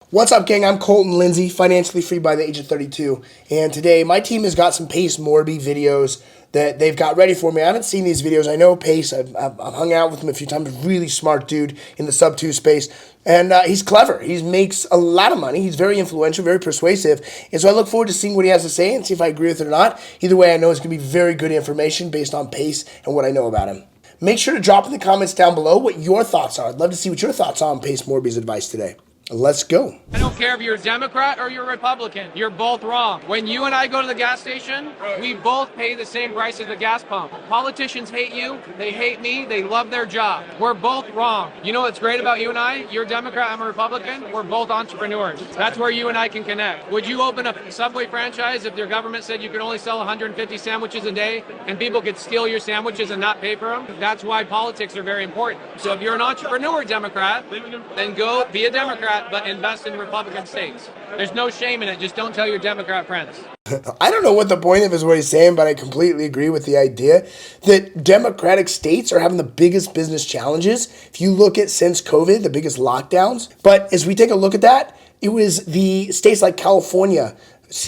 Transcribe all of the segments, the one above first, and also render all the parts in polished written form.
What's up, gang? I'm Colton Lindsay, financially free by the age of 32. And today, my team has got some Pace Morby videos that they've got ready for me. I haven't seen these videos. I know Pace. I've hung out with him a few times. Really smart dude in the sub-2 space. And he's clever. He makes a lot of money. He's very influential, very persuasive. And so I look forward to seeing what he has to say and see if I agree with it or not. Either way, I know it's going to be very good information based on Pace and what I know about him. Make sure to drop in the comments down below what your thoughts are. I'd love to see what your thoughts are on Pace Morby's advice today. Let's go. I don't care if you're a Democrat or you're a Republican. You're both wrong. When you and I go to the gas station, we both pay the same price as the gas pump. Politicians hate you. They hate me. They love their job. We're both wrong. You know what's great about you and I? You're a Democrat, I'm a Republican. We're both entrepreneurs. That's where you and I can connect. Would you open a Subway franchise if your government said you could only sell 150 sandwiches a day and people could steal your sandwiches and not pay for them? That's why politics are very important. So if you're an entrepreneur Democrat, then go be a Democrat, but invest in Republican states. There's no shame in it. Just don't tell your Democrat friends. I don't know what the point of is what he's saying, but I completely agree with the idea that Democratic states are having the biggest business challenges. If you look at since COVID, the biggest lockdowns. But as we take a look at that, it was the states like California,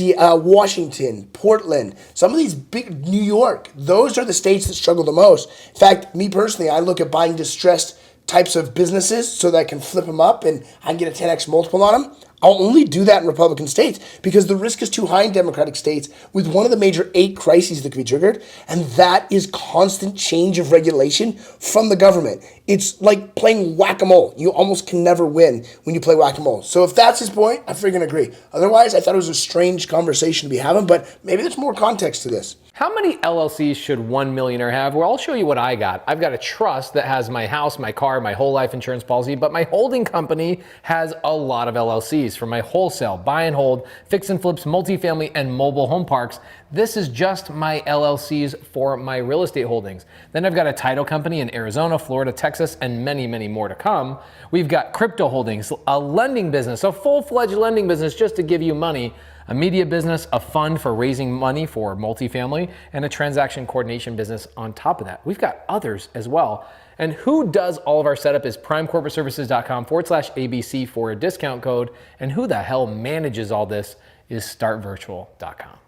Washington, Portland, some of these big New York, those are the states that struggle the most. In fact, me personally, I look at buying distressed types of businesses so that I can flip them up and I can get a 10x multiple on them. I'll only do that in Republican states because the risk is too high in Democratic states with one of the major 8 crises that could be triggered, and that is constant change of regulation from the government. It's like playing whack-a-mole. You almost can never win when you play whack-a-mole. So if that's his point, I freaking agree. Otherwise, I thought it was a strange conversation to be having, but maybe there's more context to this. How many LLCs should one millionaire have? Well, I'll show you what I got. I've got a trust that has my house, my car, my whole life insurance policy, but my holding company has a lot of LLCs for my wholesale, buy and hold, fix and flips, multifamily, and mobile home parks. This is just my LLCs for my real estate holdings. Then I've got a title company in Arizona, Florida, Texas, and many, many more to come. We've got crypto holdings, a lending business, a full-fledged lending business just to give you money, a media business, a fund for raising money for multifamily, and a transaction coordination business on top of that. We've got others as well. And who does all of our setup is primecorporateservices.com/ABC for a discount code. And who the hell manages all this is startvirtual.com.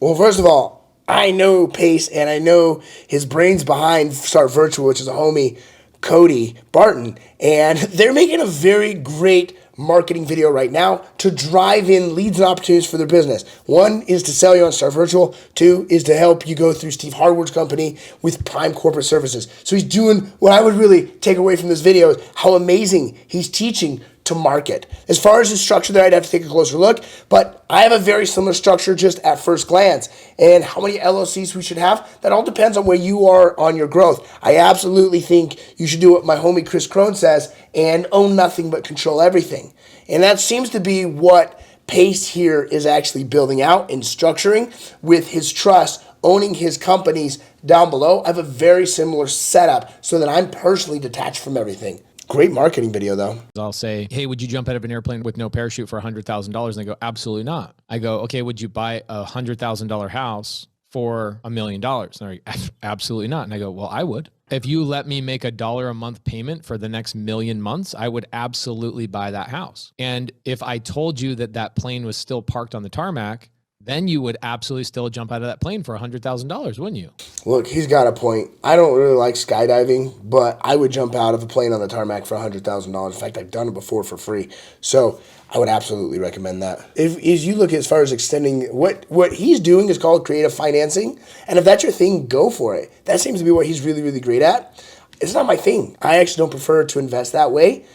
Well, first of all, I know Pace and I know his brains behind Start Virtual, which is a homie, Cody Barton, and they're making a very great marketing video right now to drive in leads and opportunities for their business. One is to sell you on Start Virtual. 2 is to help you go through Steve Harward's company with Prime Corporate Services. So he's doing what I would really take away from this video is how amazing he's teaching to market. As far as the structure there, I'd have to take a closer look, but I have a very similar structure just at first glance. And how many LLCs we should have, that all depends on where you are on your growth. I absolutely think you should do what my homie Chris Crone says and own nothing but control everything. And that seems to be what Pace here is actually building out and structuring with his trust, owning his companies down below. I have a very similar setup so that I'm personally detached from everything. Great marketing video, though. I'll say, hey, would you jump out of an airplane with no parachute for $100,000? And they go, absolutely not. I go, okay, would you buy a $100,000 house for $1 million? And they're like, absolutely not. And I go, well, I would. If you let me make $1 a month payment for the next 1,000,000 months, I would absolutely buy that house. And if I told you that that plane was still parked on the tarmac, then you would absolutely still jump out of that plane for $100,000, wouldn't you? Look, he's got a point. I don't really like skydiving, but I would jump out of a plane on the tarmac for $100,000. In fact, I've done it before for free. So I would absolutely recommend that. If you look as far as extending, what he's doing is called creative financing. And if that's your thing, go for it. That seems to be what he's really, really great at. It's not my thing. I actually don't prefer to invest that way.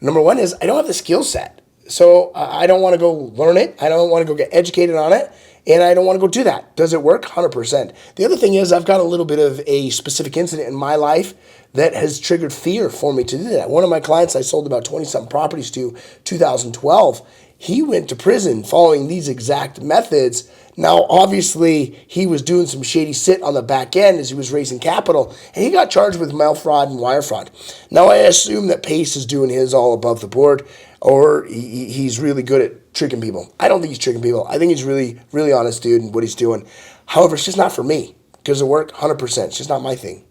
Number one is I don't have the skill set. So I don't want to go learn it. I don't want to go get educated on it. And I don't want to go do that. Does it work? 100%. The other thing is I've got a little bit of a specific incident in my life that has triggered fear for me to do that. One of my clients I sold about 20-something properties to, 2012, he went to prison following these exact methods. Now, obviously, he was doing some shady shit on the back end as he was raising capital, and he got charged with mail fraud and wire fraud. Now, I assume that Pace is doing his all above the board, or he's really good at tricking people. I don't think he's tricking people. I think he's really, really honest dude in what he's doing. However, it's just not for me. Does it work? 100%. It's just not my thing.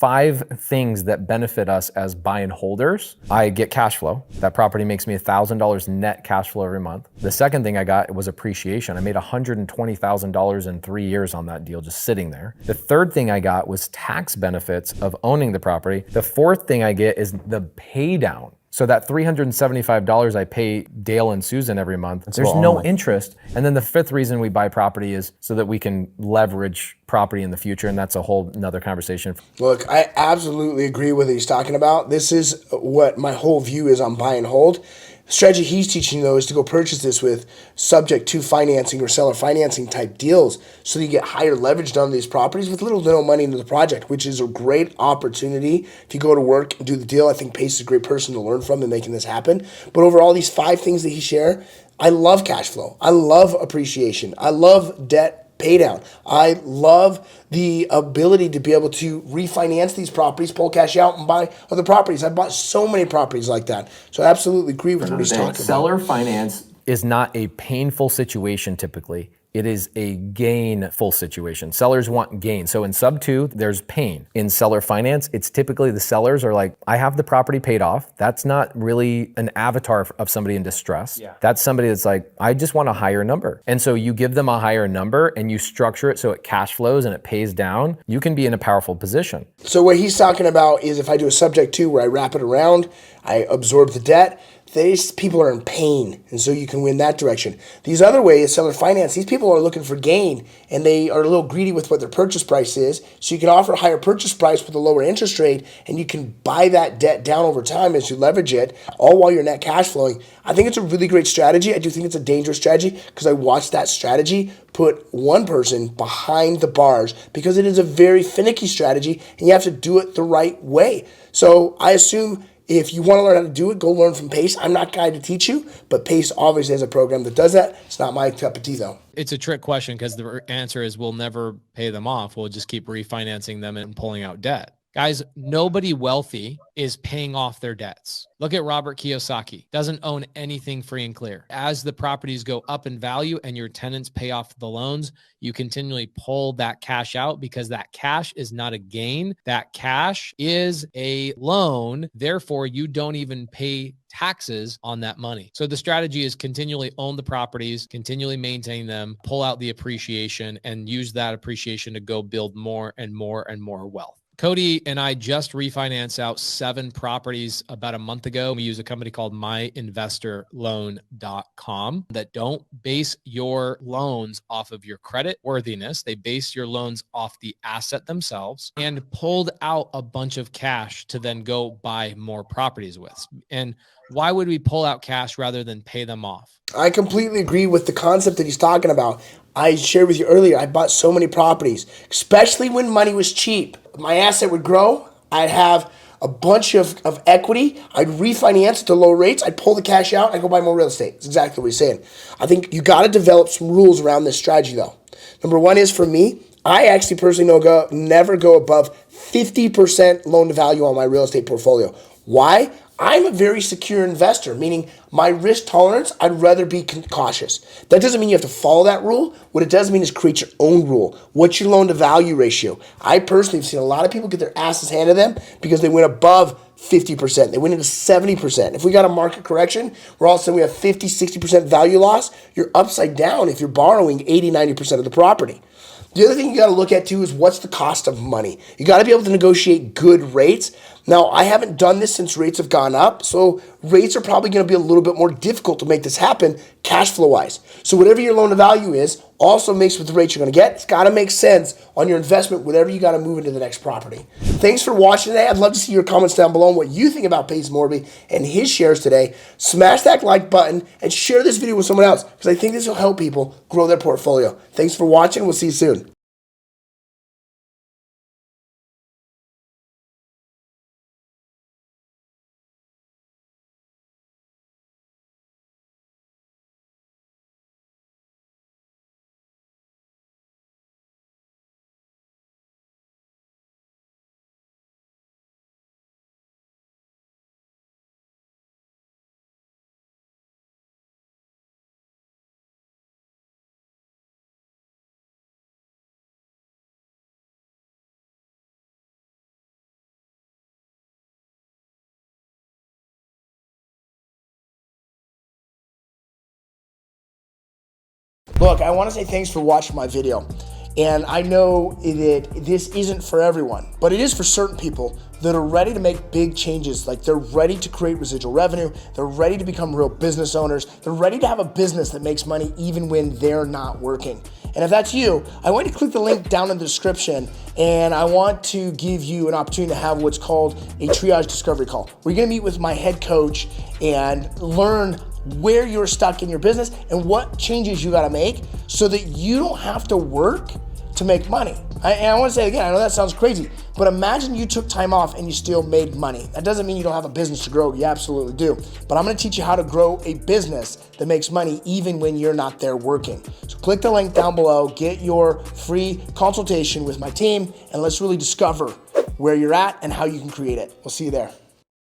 5 things that benefit us as buy and holders. I get cash flow. That property makes me $1,000 net cash flow every month. The second thing I got was appreciation. I made $120,000 in 3 years on that deal just sitting there. The third thing I got was tax benefits of owning the property. The fourth thing I get is the pay down. So that $375 I pay Dale and Susan every month, there's no interest. And then the fifth reason we buy property is so that we can leverage property in the future. And that's a whole nother conversation. Look, I absolutely agree with what he's talking about. This is what my whole view is on buy and hold. The strategy he's teaching, though, is to go purchase this with subject to financing or seller financing type deals so that you get higher leverage on these properties with little to no money into the project, which is a great opportunity if you go to work and do the deal. I think Pace is a great person to learn from in making this happen. But overall, these 5 things that he shared, I love cash flow. I love appreciation. I love debt pay down. I love the ability to be able to refinance these properties, pull cash out, and buy other properties. I bought so many properties like that. So I absolutely agree with what he's talking about. Seller finance is not a painful situation typically. It is a gainful situation. Sellers want gain. So in sub 2, there's pain. In seller finance, it's typically the sellers are like, I have the property paid off. That's not really an avatar of somebody in distress. Yeah. That's somebody that's like, I just want a higher number. And so you give them a higher number and you structure it so it cash flows and it pays down. You can be in a powerful position. So what he's talking about is if I do a subject to where I wrap it around, I absorb the debt, these people are in pain, and so you can win that direction. These other ways, seller finance, these people are looking for gain, and they are a little greedy with what their purchase price is, so you can offer a higher purchase price with a lower interest rate, and you can buy that debt down over time as you leverage it, all while you're net cash flowing. I think it's a really great strategy. I do think it's a dangerous strategy because I watched that strategy put one person behind the bars because it is a very finicky strategy, and you have to do it the right way. So I assume if you want to learn how to do it, go learn from Pace. I'm not guy to teach you, but Pace obviously has a program that does that. It's not my cup of tea, though. It's a trick question because the answer is we'll never pay them off. We'll just keep refinancing them and pulling out debt. Guys, nobody wealthy is paying off their debts. Look at Robert Kiyosaki. Doesn't own anything free and clear. As the properties go up in value and your tenants pay off the loans, you continually pull that cash out because that cash is not a gain. That cash is a loan. Therefore, you don't even pay taxes on that money. So the strategy is continually own the properties, continually maintain them, pull out the appreciation, and use that appreciation to go build more and more and more wealth. Cody and I just refinanced out 7 properties about a month ago. We use a company called myinvestorloan.com that don't base your loans off of your credit worthiness. They base your loans off the asset themselves, and pulled out a bunch of cash to then go buy more properties with. And why would we pull out cash rather than pay them off? I completely agree with the concept that he's talking about. I shared with you earlier, I bought so many properties, especially when money was cheap. My asset would grow. I'd have a bunch of equity. I'd refinance at the low rates. I'd pull the cash out and I'd go buy more real estate. That's exactly what he's saying. I think you got to develop some rules around this strategy, though. Number one is, for me, I actually personally never go above 50% loan to value on my real estate portfolio. Why? I'm a very secure investor, meaning my risk tolerance, I'd rather be cautious. That doesn't mean you have to follow that rule. What it does mean is create your own rule. What's your loan to value ratio? I personally have seen a lot of people get their asses handed to them because they went above 50%. They went into 70%. If we got a market correction where all of a sudden we have 50, 60% value loss, you're upside down if you're borrowing 80, 90% of the property. The other thing you got to look at too is what's the cost of money. You got to be able to negotiate good rates. Now, I haven't done this since rates have gone up, so rates are probably going to be a little bit more difficult to make this happen cash flow wise. So whatever your loan to value is also makes with the rates you're going to get. It's got to make sense on your investment, whatever you got to move into the next property. Thanks for watching today. I'd love to see your comments down below on what you think about Pace Morby and his shares today. Smash that like button and share this video with someone else because I think this will help people grow their portfolio. Thanks for watching. We'll see you soon. Look, I want to say thanks for watching my video. And I know that this isn't for everyone, but it is for certain people that are ready to make big changes. Like they're ready to create residual revenue. They're ready to become real business owners. They're ready to have a business that makes money even when they're not working. And if that's you, I want you to click the link down in the description, and I want to give you an opportunity to have what's called a triage discovery call. We're gonna meet with my head coach and learn where you're stuck in your business and what changes you gotta make so that you don't have to work to make money. And I wanna say again, I know that sounds crazy, but imagine you took time off and you still made money. That doesn't mean you don't have a business to grow, you absolutely do. But I'm gonna teach you how to grow a business that makes money even when you're not there working. So click the link down below, get your free consultation with my team, and let's really discover where you're at and how you can create it. We'll see you there.